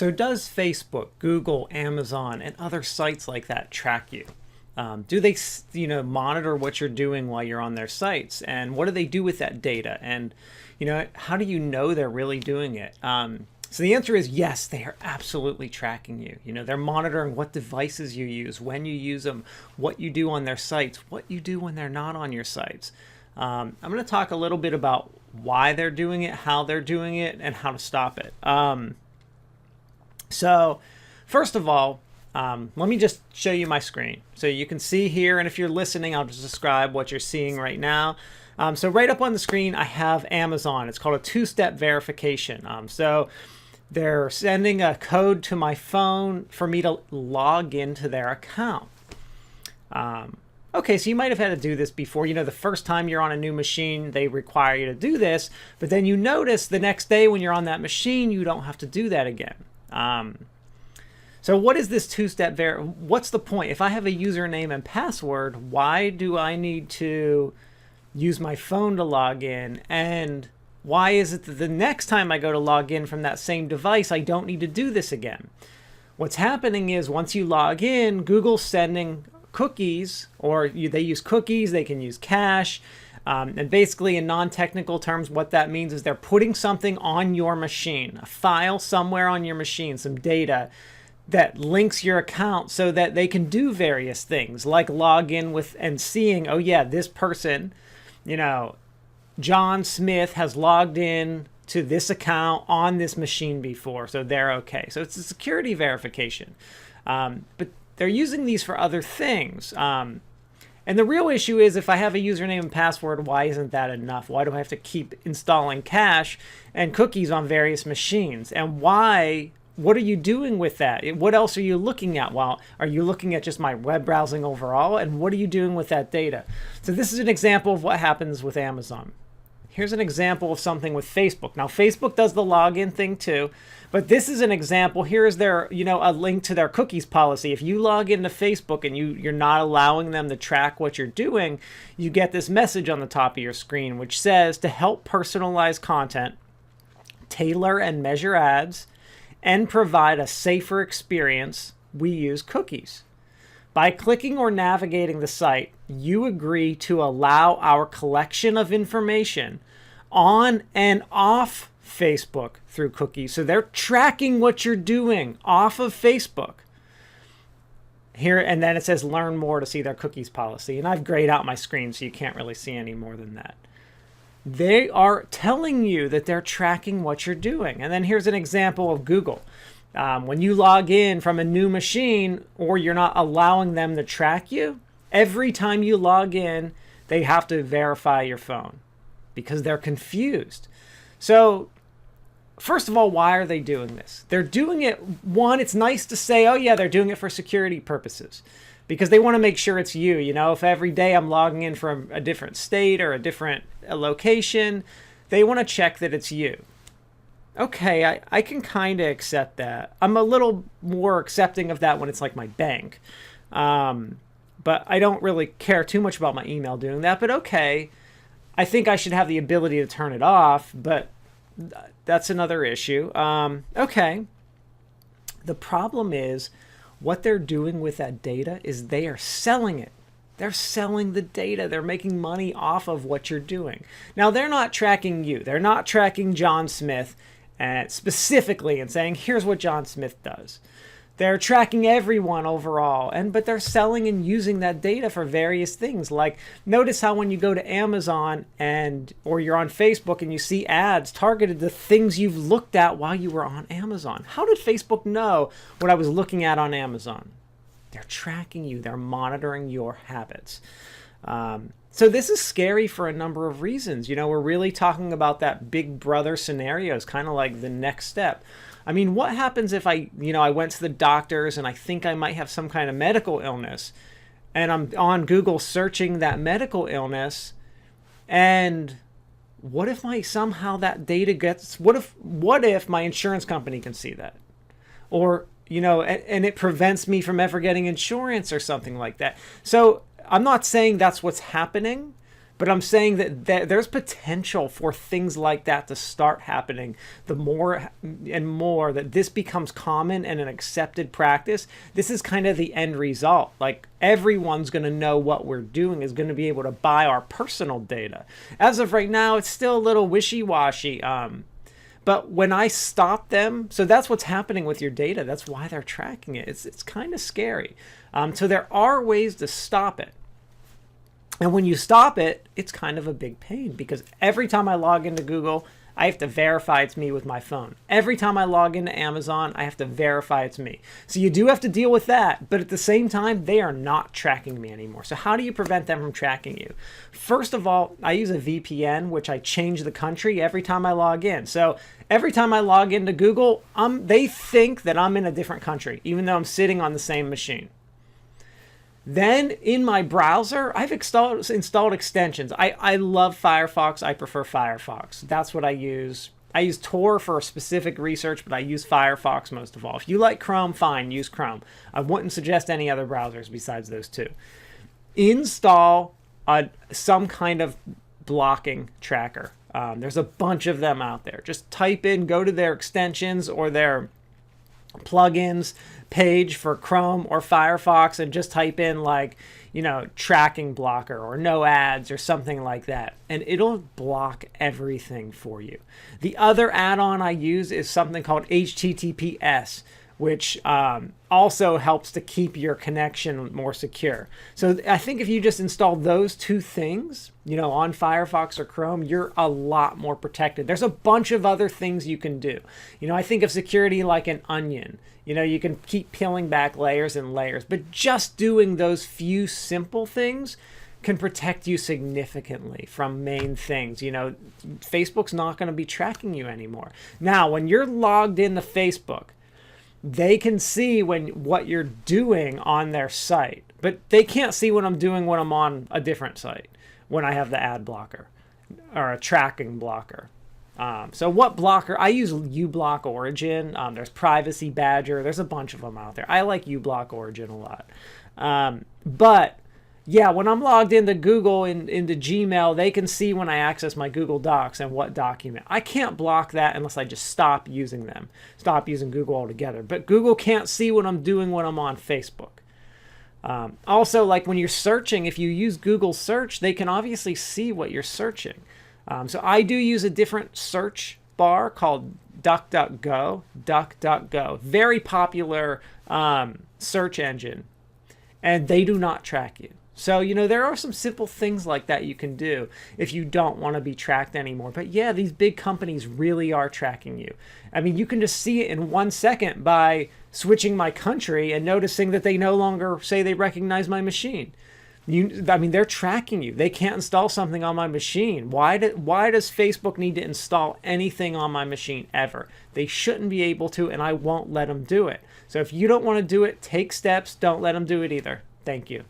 So does Facebook, Google, Amazon, and other sites like that track you? Do they, monitor what you're doing while you're on their sites? And what do they do with that data? And, how do you know they're really doing it? So the answer is yes, they are absolutely tracking you. They're monitoring what devices you use, when you use them, what you do on their sites, what you do when they're not on your sites. I'm going to talk a little bit about why they're doing it, how they're doing it, and how to stop it. So first of all, let me just show you my screen. So you can see here, and if you're listening, I'll just describe what you're seeing right now. So right up on the screen, I have Amazon. It's called a two-step verification. So they're sending a code to my phone for me to log into their account. Okay, so you might have had to do this before. The first time you're on a new machine, they require you to do this. But then you notice the next day when you're on that machine, you don't have to do that again. So what is this two-step what's the point? If I have a username and password, why do I need to use my phone to log in? And why is it that the next time I go to log in from that same device, I don't need to do this again? What's happening is once you log in, Google's sending cookies, or they use cookies, they can use cache. And basically, in non-technical terms, what that means is they're putting something on your machine, a file somewhere on your machine, some data that links your account so that they can do various things like log in with and seeing, oh yeah, this person, John Smith has logged in to this account on this machine before, so they're okay. So it's a security verification. But they're using these for other things. And the real issue is if I have a username and password, why isn't that enough? Why do I have to keep installing cache and cookies on various machines? And what are you doing with that? What else are you looking at? Well, are you looking at just my web browsing overall? And what are you doing with that data? So this is an example of what happens with Amazon. Here's an example of something with Facebook. Now, Facebook does the login thing too, but this is an example. Here is their, a link to their cookies policy. If you log into Facebook and you're not allowing them to track what you're doing, you get this message on the top of your screen, which says to help personalize content, tailor and measure ads, and provide a safer experience, we use cookies. By clicking or navigating the site, you agree to allow our collection of information on and off Facebook through cookies. So they're tracking what you're doing off of Facebook. Here, and then it says learn more to see their cookies policy. And I've grayed out my screen so you can't really see any more than that. They are telling you that they're tracking what you're doing. And then here's an example of Google. When you log in from a new machine or you're not allowing them to track you, every time you log in, they have to verify your phone because they're confused. So first of all, why are they doing this? They're doing it, one, it's nice to say, oh yeah, they're doing it for security purposes because they want to make sure it's you. If every day I'm logging in from a different state or a different location, they want to check that it's you. Okay, I can kind of accept that. I'm a little more accepting of that when it's like my bank. But I don't really care too much about my email doing that. But okay, I think I should have the ability to turn it off, but that's another issue. Okay. The problem is what they're doing with that data is they are selling it. They're selling the data. They're making money off of what you're doing. Now, they're not tracking you. They're not tracking John Smith specifically and saying, here's what John Smith does. They're tracking everyone overall, but they're selling and using that data for various things. Like, notice how when you go to Amazon or you're on Facebook and you see ads targeted to things you've looked at while you were on Amazon. How did Facebook know what I was looking at on Amazon? They're tracking you. They're monitoring your habits. So this is scary for a number of reasons. We're really talking about that big brother scenario is kind of like the next step. I mean, what happens if I went to the doctors and I think I might have some kind of medical illness and I'm on Google searching that medical illness, and what if somehow that data what if my insurance company can see that? Or, and it prevents me from ever getting insurance or something like that. So I'm not saying that's what's happening, But I'm saying that there's potential for things like that to start happening. The more and more that this becomes common and an accepted practice, this is kind of the end result. Like, everyone's going to know what we're doing, is going to be able to buy our personal data. As of right now, it's still a little wishy-washy. But when I stop them, so that's what's happening with your data. That's why they're tracking it. It's kind of scary. So there are ways to stop it. And when you stop it, it's kind of a big pain, because every time I log into Google, I have to verify it's me with my phone. Every time I log into Amazon, I have to verify it's me. So you do have to deal with that, but at the same time, they are not tracking me anymore. So how do you prevent them from tracking you? First of all, I use a VPN, which I change the country every time I log in. So every time I log into Google, they think that I'm in a different country, even though I'm sitting on the same machine. Then in my browser, I've installed extensions. I love Firefox. I prefer Firefox. That's what I use. I use Tor for specific research, but I use Firefox most of all. If you like Chrome, fine, use Chrome. I wouldn't suggest any other browsers besides those two. Install some kind of blocking tracker. There's a bunch of them out there. Just type in, go to their extensions or their plugins page for Chrome or Firefox and just type in, like, tracking blocker or no ads or something like that, and it'll block everything for you. The other add-on I use is something called HTTPS, which also helps to keep your connection more secure. So I think if you just install those two things, on Firefox or Chrome, you're a lot more protected. There's a bunch of other things you can do. I think of security like an onion. You can keep peeling back layers and layers, but just doing those few simple things can protect you significantly from main things. Facebook's not going to be tracking you anymore. Now, when you're logged into Facebook, they can see what you're doing on their site, but they can't see what I'm doing when I'm on a different site, when I have the ad blocker or a tracking blocker. So what blocker? I use uBlock Origin. There's Privacy Badger. There's a bunch of them out there. I like uBlock Origin a lot. But yeah, when I'm logged into Google, into Gmail, they can see when I access my Google Docs and what document. I can't block that unless I just stop using them, stop using Google altogether. But Google can't see what I'm doing when I'm on Facebook. Also, like when you're searching, if you use Google search, they can obviously see what you're searching. So I do use a different search bar called DuckDuckGo. DuckDuckGo, very popular search engine, and they do not track you. So, there are some simple things like that you can do if you don't want to be tracked anymore. But yeah, these big companies really are tracking you. I mean, you can just see it in 1 second by switching my country and noticing that they no longer say they recognize my machine. They're tracking you. They can't install something on my machine. Why does Facebook need to install anything on my machine ever? They shouldn't be able to, and I won't let them do it. So if you don't want to do it, take steps. Don't let them do it either. Thank you.